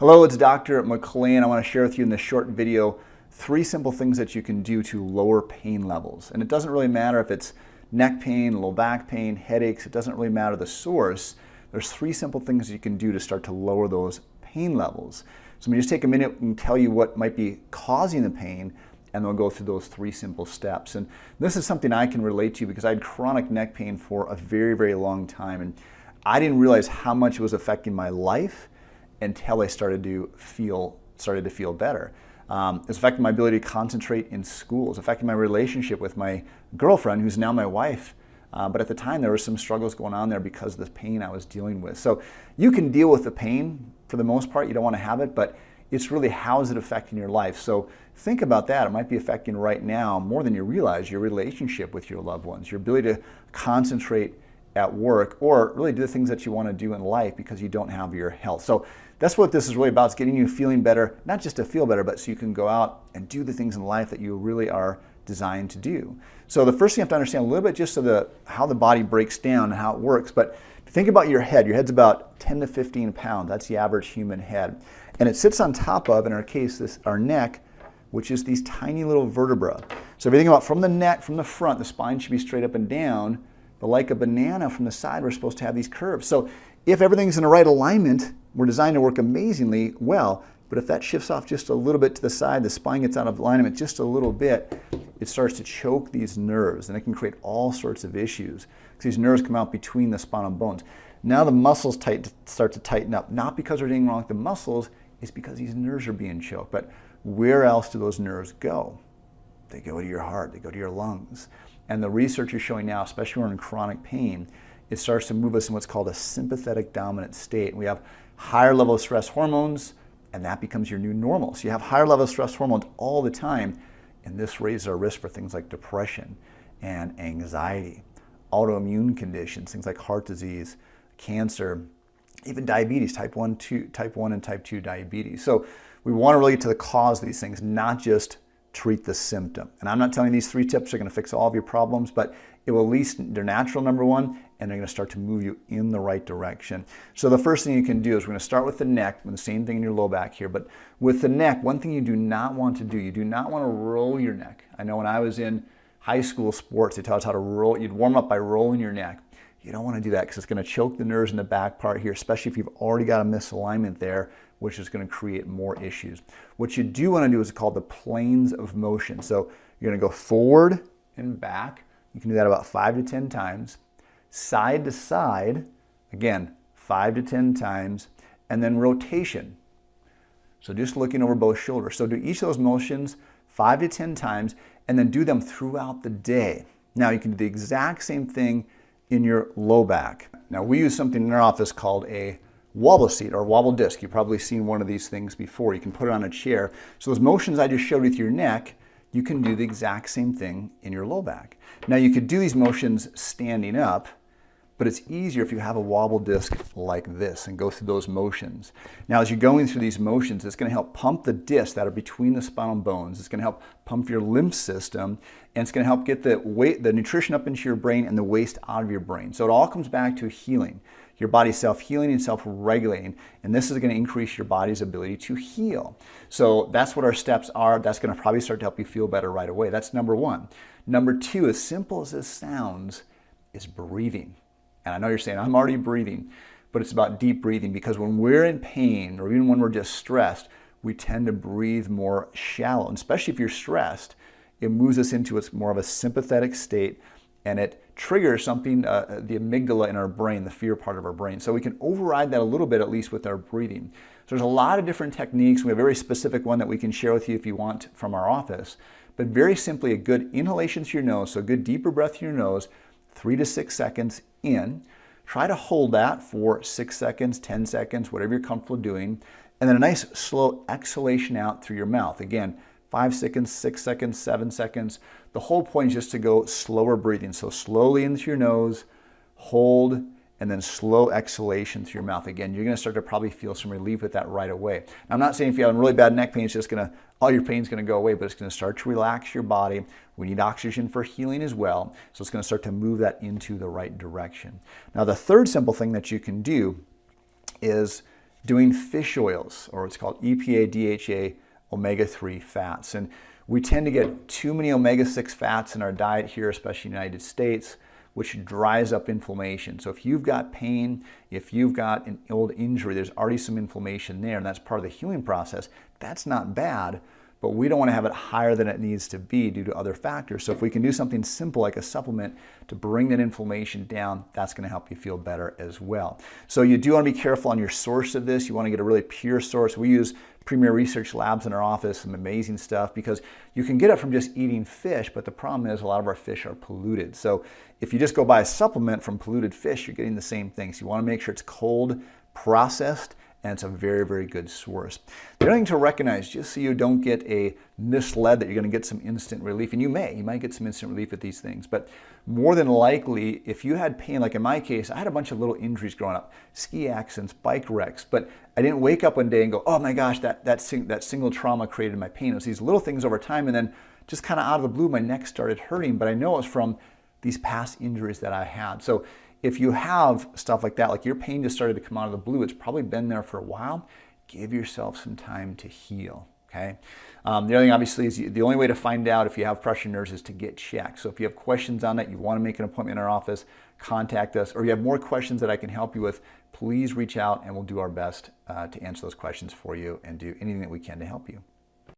Hello, it's Dr. McLean. I want to share with you in this short video 3 simple things that you can do to lower pain levels. And it doesn't really matter if it's neck pain, low back pain, headaches, it doesn't really matter the source. There's 3 simple things you can do to start to lower those pain levels. So let me just take a minute and tell you what might be causing the pain, and then we'll go through those 3 simple steps. And this is something I can relate to because I had chronic neck pain for a very, very long time, and I didn't realize how much it was affecting my life until I started to feel better. It's affecting my ability to concentrate in school. It's affecting my relationship with my girlfriend, who's now my wife. But at the time, there were some struggles going on there because of the pain I was dealing with. So you can deal with the pain for the most part. You don't want to have it, but it's really how is it affecting your life. So think about that. It might be affecting right now, more than you realize, your relationship with your loved ones, your ability to concentrate at work, or really do the things that you want to do in life because you don't have your health. So that's what this is really about. It's getting you feeling better, not just to feel better, but so you can go out and do the things in life that you really are designed to do. So the first thing you have to understand a little bit just of how the body breaks down and how it works. But think about your head. Your head's about 10 to 15 pounds. That's the average human head. And it sits on top of, in our case, our neck, which is these tiny little vertebrae. So if you think about from the neck, from the front, the spine should be straight up and down. But like a banana from the side, we're supposed to have these curves. So if everything's in the right alignment, we're designed to work amazingly well. But if that shifts off just a little bit to the side, the spine gets out of alignment just a little bit, it starts to choke these nerves, and it can create all sorts of issues because these nerves come out between the spinal bones. Now the muscles start to tighten up, not because there's anything wrong with the muscles, it's because these nerves are being choked. But where else do those nerves go? They go to your heart, they go to your lungs. And the research is showing now, especially when we're in chronic pain, it starts to move us in what's called a sympathetic dominant state. We have higher level of stress hormones, and that becomes your new normal. So you have higher level of stress hormones all the time, and this raises our risk for things like depression and anxiety, autoimmune conditions, things like heart disease, cancer, even diabetes, type 1 and type 2 diabetes. So we want to really get to the cause of these things, not just treat the symptom. And I'm not telling you these 3 tips are going to fix all of your problems, but it will at least, they're natural, number one, and they're going to start to move you in the right direction. So the first thing you can do is we're going to start with the neck, and the same thing in your low back here. But with the neck, one thing you do not want to do, you do not want to roll your neck. I know when I was in high school sports, they taught us how to roll. You'd warm up by rolling your neck. You don't want to do that because it's going to choke the nerves in the back part here, especially if you've already got a misalignment there, which is going to create more issues. What you do want to do is called the planes of motion. So you're going to go forward and back. You can do that about 5 to 10 times. Side to side, again, 5 to 10 times. And then rotation. So just looking over both shoulders. So do each of those motions 5 to 10 times, and then do them throughout the day. Now you can do the exact same thing in your low back. Now we use something in our office called a wobble seat or wobble disc. You've probably seen one of these things before. You can put it on a chair. So those motions I just showed with your neck, you can do the exact same thing in your low back. Now you could do these motions standing up, but it's easier if you have a wobble disc like this and go through those motions. Now as you're going through these motions, it's going to help pump the discs that are between the spinal bones. It's going to help pump your lymph system, and it's going to help get the nutrition up into your brain and the waste out of your brain. So it all comes back to healing. Your body's self-healing and self-regulating, and this is going to increase your body's ability to heal. So that's what our steps are. That's going to probably start to help you feel better right away. That's number 1. Number 2, as simple as this sounds, is breathing. And I know you're saying, I'm already breathing, but it's about deep breathing, because when we're in pain or even when we're just stressed, we tend to breathe more shallow. And especially if you're stressed, it moves us into more of a sympathetic state, and it triggers something, the amygdala in our brain, the fear part of our brain. So we can override that a little bit, at least with our breathing. So there's a lot of different techniques. We have a very specific one that we can share with you if you want from our office. But very simply, a good inhalation through your nose, so a good deeper breath through your nose, 3 to 6 seconds in. Try to hold that for 6 seconds, 10 seconds, whatever you're comfortable doing. And then a nice slow exhalation out through your mouth. Again, 5 seconds, 6 seconds, 7 seconds. The whole point is just to go slower breathing. So slowly into your nose, hold, and then slow exhalation through your mouth. Again, you're going to start to probably feel some relief with that right away. Now, I'm not saying if you have really bad neck pain, it's just going to, all your pain's going to go away, but it's going to start to relax your body. We need oxygen for healing as well, so it's going to start to move that into the right direction. Now, the third simple thing that you can do is doing fish oils, or what's called EPA, DHA, omega-3 fats. And we tend to get too many omega-6 fats in our diet here, especially in the United States, which dries up inflammation. So if you've got pain, if you've got an old injury, there's already some inflammation there, and that's part of the healing process. That's not bad, but we don't want to have it higher than it needs to be due to other factors. So if we can do something simple like a supplement to bring that inflammation down, that's going to help you feel better as well. So you do want to be careful on your source of this. You want to get a really pure source. We use Premier Research Labs in our office, some amazing stuff, because you can get it from just eating fish, but the problem is a lot of our fish are polluted. So if you just go buy a supplement from polluted fish, you're getting the same thing. So you want to make sure it's cold, processed, and it's a very, very good source. The other thing to recognize, just so you don't get a misled that you're going to get some instant relief, and you might get some instant relief with these things, but more than likely, if you had pain, like in my case, I had a bunch of little injuries growing up, ski accidents, bike wrecks, but I didn't wake up one day and go, oh my gosh, that single trauma created my pain. It was these little things over time, and then just kind of out of the blue, my neck started hurting, but I know it was from these past injuries that I had. So if you have stuff like that, like your pain just started to come out of the blue, it's probably been there for a while, give yourself some time to heal, okay? The other thing, obviously, is the only way to find out if you have pressure nerves is to get checked. So if you have questions on it, you want to make an appointment in our office, contact us, or you have more questions that I can help you with, please reach out and we'll do our best to answer those questions for you and do anything that we can to help you.